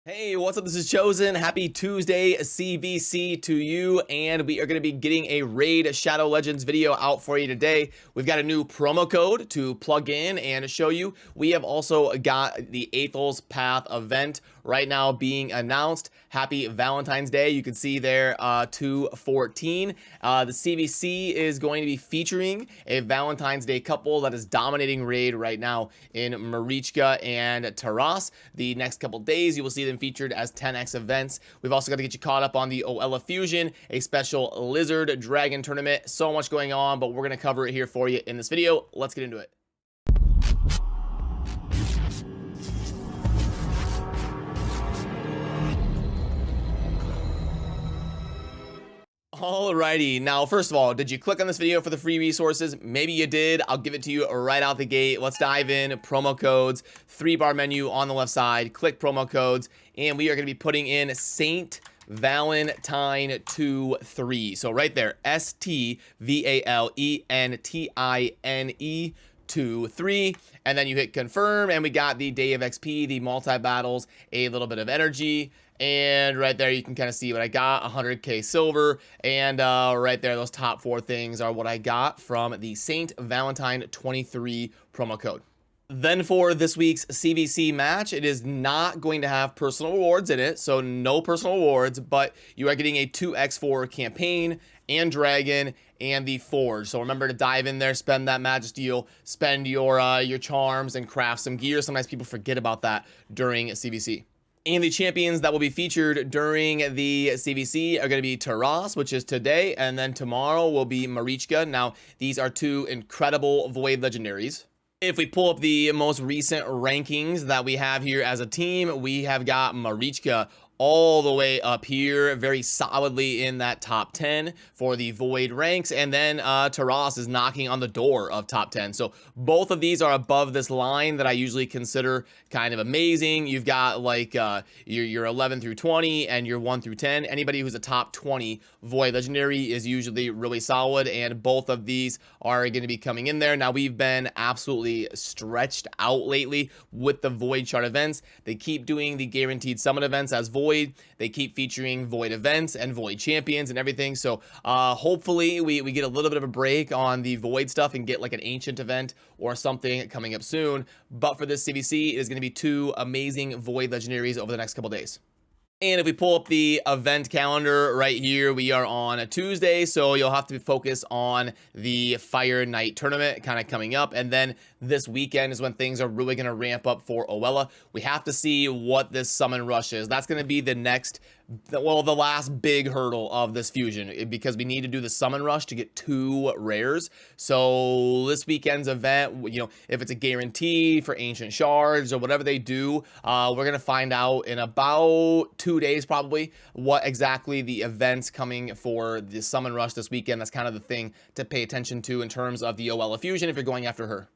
Hey, what's up? This is Chosen. Happy Tuesday CVC to you, and we are going to be getting a Raid Shadow Legends video out for you today. We've got a new promo code to plug in and show you. We have also got the Athel's Path event right now being announced. Happy Valentine's Day. You can see there 2/14. The CVC is going to be featuring a Valentine's Day couple that is dominating Raid right now in Marichka and Taras. The next couple days, you will see them featured as 10x events. We've also got to get you caught up on the Oella Fusion, a special Lizard Dragon tournament. So much going on, but we're going to cover it here for you in this video. Let's get into it. Alrighty, now first of all, did you click on this video for the free resources? Maybe you did. I'll give it to you right out the gate. Let's dive in. Promo codes, 3-bar menu on the left side, click promo codes, and we are going to be putting in Saint Valentine 23. So right there, STVALENTINE 23, and then you hit confirm, and we got the Day of XP, the multi-battles, a little bit of energy. And right there, you can kind of see what I got, 100k silver. And right there, those top 4 things are what I got from the Saint Valentine 23 promo code. Then for this week's CVC match, it is not going to have personal rewards in it, so no personal rewards, but you are getting a 2x4 campaign and dragon and the forge. So remember to dive in there, spend that Magisteel, spend your charms, and craft some gear. Sometimes people forget about that during CVC. And the champions that will be featured during the CVC are going to be Taras, which is today, and then tomorrow will be Marichka. Now, these are 2 incredible Void legendaries. If we pull up the most recent rankings that we have here as a team, we have got Marichka all the way up here, very solidly in that top 10 for the Void ranks, and then Taras is knocking on the door of top 10. So both of these are above this line that I usually consider kind of amazing. You've got like your 11 through 20 and your 1 through 10. Anybody who's a top 20 Void legendary is usually really solid, and both of these are going to be coming in there. Now, we've been absolutely stretched out lately with the Void chart events. They keep doing the guaranteed summon events as Void. They keep featuring Void events and Void champions and everything. So hopefully we get a little bit of a break on the Void stuff and get like an ancient event or something coming up soon. But for this CVC, it is going to be 2 amazing Void legendaries over the next couple days. And if we pull up the event calendar right here, we are on a Tuesday, so you'll have to focus on the Fire Night tournament kind of coming up. And then this weekend is when things are really going to ramp up for Oella. We have to see what this summon rush is. That's going to be the next, well, the last big hurdle of this fusion, because we need to do the summon rush to get 2 rares. So this weekend's event, you know, if it's a guarantee for ancient shards or whatever they do, we're going to find out in about 2 days probably what exactly the events coming for the summon rush this weekend. That's kind of the thing to pay attention to in terms of the Oella fusion if you're going after her.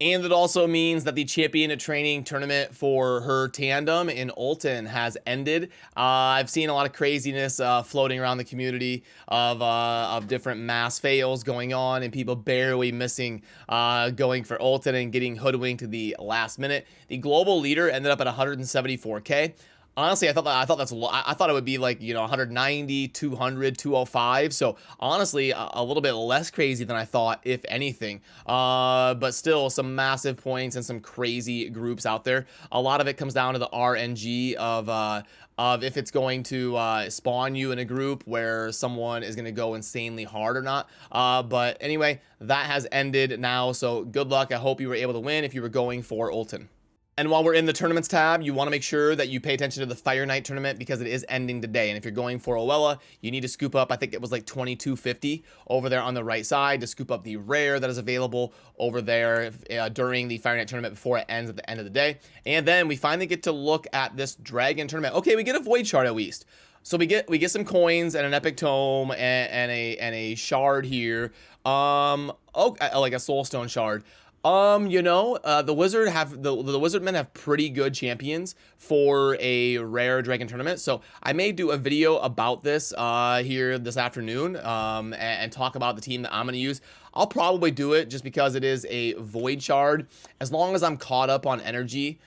And it also means that the champion training tournament for her tandem in Ulton has ended. I've seen a lot of craziness floating around the community of different mass fails going on and people barely missing going for Ulton and getting hoodwinked to the last minute. The global leader ended up at 174k. Honestly, I thought that's a lot. I thought it would be like, you know, 190, 200, 205. So honestly, a little bit less crazy than I thought, if anything. But still, some massive points and some crazy groups out there. A lot of it comes down to the RNG of if it's going to spawn you in a group where someone is going to go insanely hard or not. But anyway, that has ended now. So good luck. I hope you were able to win if you were going for Ulton. And while we're in the tournaments tab, you want to make sure that you pay attention to the Fire Night tournament because it is ending today. And if you're going for Oella, you need to scoop up, I think it was like 2250 over there on the right side to scoop up the rare that is available over there during the Fire Night tournament before it ends at the end of the day. And then we finally get to look at this Dragon tournament. Okay, we get a Void chart at least. So we get some coins and an epic tome and a shard here. Like a soulstone shard. You know, the wizard men have pretty good champions for a rare dragon tournament. So I may do a video about this here this afternoon and talk about the team that I'm going to use. I'll probably do it just because it is a void shard. As long as I'm caught up on energy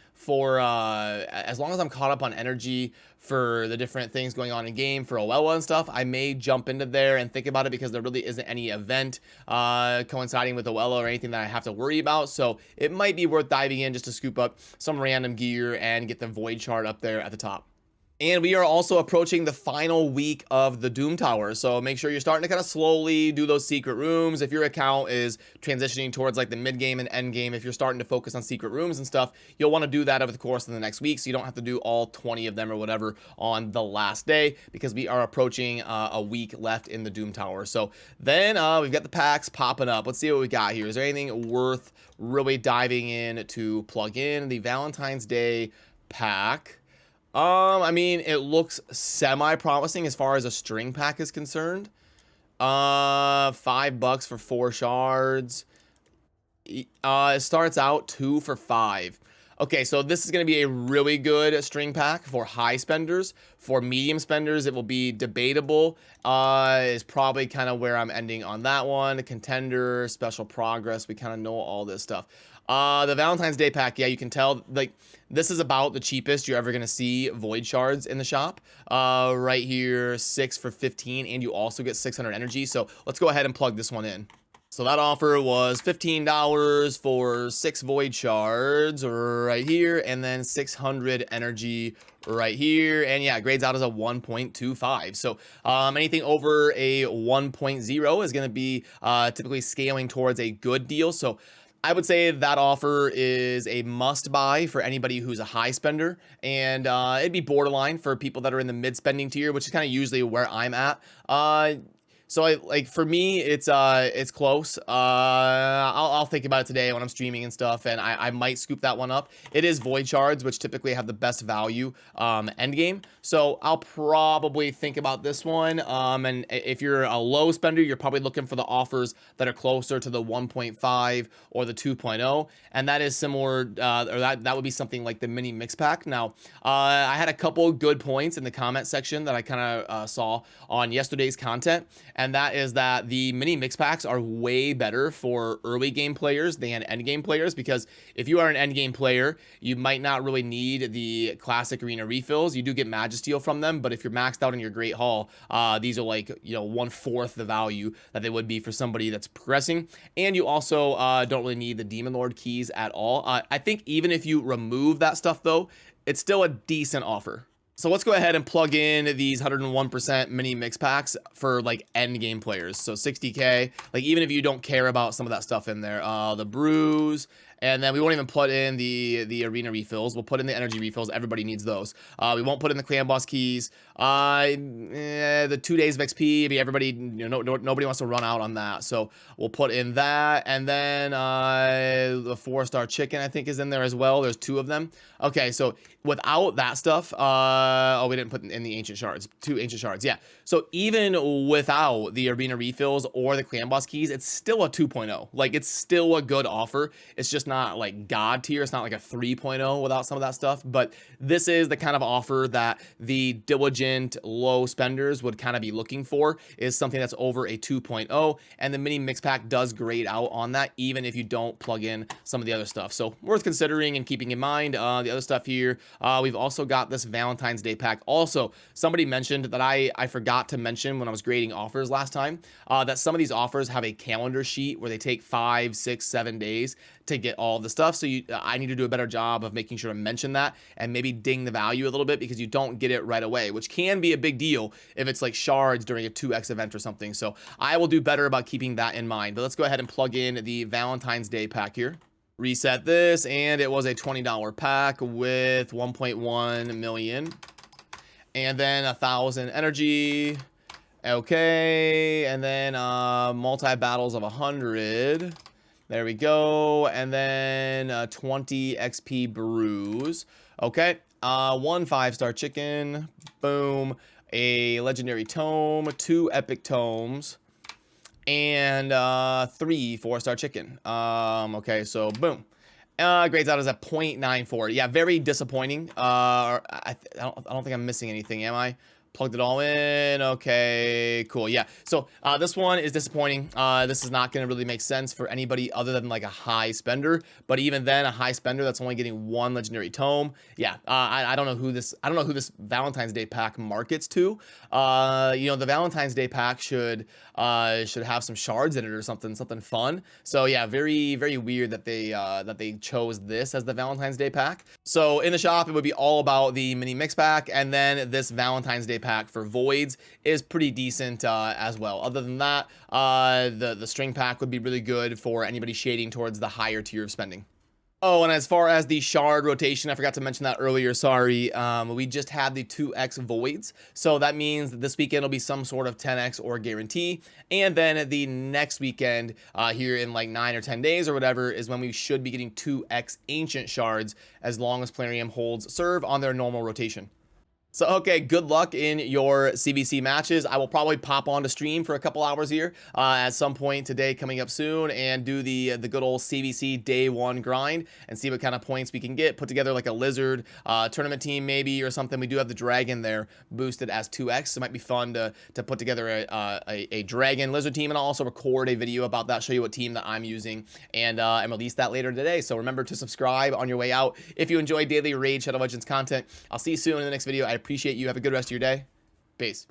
for the different things going on in game for Oella and stuff, I may jump into there and think about it, because there really isn't any event coinciding with Oella or anything that I have to worry about. So it might be worth diving in just to scoop up some random gear and get the void shard up there at the top. And we are also approaching the final week of the Doom Tower, so make sure you're starting to kind of slowly do those secret rooms. If your account is transitioning towards like the mid game and end game, if you're starting to focus on secret rooms and stuff, you'll want to do that over the course of the next week, so you don't have to do all 20 of them or whatever on the last day, because we are approaching a week left in the Doom Tower. So then we've got the packs popping up. Let's see what we got here. Is there anything worth really diving in to plug in? The Valentine's Day pack. I mean, it looks semi-promising as far as a string pack is concerned. $5 for 4 shards. It starts out 2 for 5. Okay, so this is going to be a really good string pack for high spenders. For medium spenders, it will be debatable. Is probably kind of where I'm ending on that one. Contender, special progress. We kind of know all this stuff. The Valentine's Day pack, yeah, you can tell, like, this is about the cheapest you're ever going to see void shards in the shop. Right here, 6 for 15, and you also get 600 energy. So let's go ahead and plug this one in. So that offer was $15 for 6 void shards right here, and then 600 energy right here. And yeah, it grades out as a 1.25. So anything over a 1.0 is going to be typically scaling towards a good deal. So I would say that offer is a must buy for anybody who's a high spender, and it'd be borderline for people that are in the mid spending tier, which is kind of usually where I'm at. So for me, it's close. I'll think about it today when I'm streaming and stuff, and I might scoop that one up. It is void shards, which typically have the best value end game. So I'll probably think about this one. And if you're a low spender, you're probably looking for the offers that are closer to the 1.5 or the 2.0, and that is similar, or that would be something like the mini mix pack. Now, I had a couple good points in the comment section that I kind of saw on yesterday's content. And that is that the mini mix packs are way better for early game players than end game players, because if you are an end game player, you might not really need the classic arena refills. You do get Magisteel from them, but if you're maxed out in your Great Hall, these are like, 1/4 the value that they would be for somebody that's progressing. And you also don't really need the Demon Lord keys at all. I think even if you remove that stuff though, it's still a decent offer. So let's go ahead and plug in these 101% mini mix packs for like end game players. So 60K, like even if you don't care about some of that stuff in there, the brews, and then we won't even put in the arena refills. We'll put in the energy refills. Everybody needs those. We won't put in the clan boss keys. The 2 days of XP. Everybody, nobody wants to run out on that. So we'll put in that, and then the 4-star chicken I think is in there as well. There's 2 of them. Okay, so without that stuff, oh, we didn't put in the ancient shards. 2 ancient shards, yeah. So even without the arena refills or the clan boss keys, it's still a 2.0. Like, it's still a good offer. It's just not like god tier. It's not like a 3.0 without some of that stuff. But this is the kind of offer that the diligent low spenders would kind of be looking for, is something that's over a 2.0. And the mini mix pack does grade out on that, even if you don't plug in some of the other stuff. So worth considering and keeping in mind. The other stuff here, we've also got this Valentine's Day pack. Also, somebody mentioned that I forgot to mention when I was grading offers last time, that some of these offers have a calendar sheet where they take 5, 6, 7 days to get all the stuff. So I need to do a better job of making sure to mention that and maybe ding the value a little bit, because you don't get it right away, which can be a big deal if it's like shards during a 2x event or something. So I will do better about keeping that in mind. But let's go ahead and plug in the Valentine's Day pack here. Reset this, and it was a $20 pack with 1.1 million. And then 1,000 energy. Okay, and then multi-battles of 100. There we go. And then 20 XP brews. Okay, 1 5-star chicken. Boom. A legendary tome, 2 epic tomes, and 3 4-star chicken. Okay, so boom. Grades out as a 0.94. Yeah, very disappointing. I don't think I'm missing anything, am I? Plugged it all in. Okay, cool. Yeah. So this one is disappointing. This is not going to really make sense for anybody other than like a high spender. But even then, a high spender that's only getting one legendary tome. Yeah. I don't know who this. I don't know who this Valentine's Day pack markets to. You know, the Valentine's Day pack should have some shards in it or something fun. So yeah, very weird that they chose this as the Valentine's Day pack. So in the shop, it would be all about the mini mix pack, and then this Valentine's Day pack for voids is pretty decent as well. Other than that, the string pack would be really good for anybody shading towards the higher tier of spending. Oh, and as far as the shard rotation, I forgot to mention that earlier, sorry. We just had the 2x voids. So that means that this weekend will be some sort of 10x or guarantee. And then the next weekend, here in like 9 or 10 days or whatever, is when we should be getting 2x ancient shards as long as Plarium holds serve on their normal rotation. So, okay, good luck in your CVC matches. I will probably pop on to stream for a couple hours here at some point today coming up soon and do the good old CVC day 1 grind and see what kind of points we can get. Put together like a lizard tournament team maybe or something. We do have the dragon there boosted as 2x, so it might be fun to put together a dragon lizard team, and I'll also record a video about that, show you what team that I'm using, and release that later today. So remember to subscribe on your way out if you enjoy daily Raid Shadow Legends content. I'll see you soon in the next video. I appreciate you. Have a good rest of your day. Peace.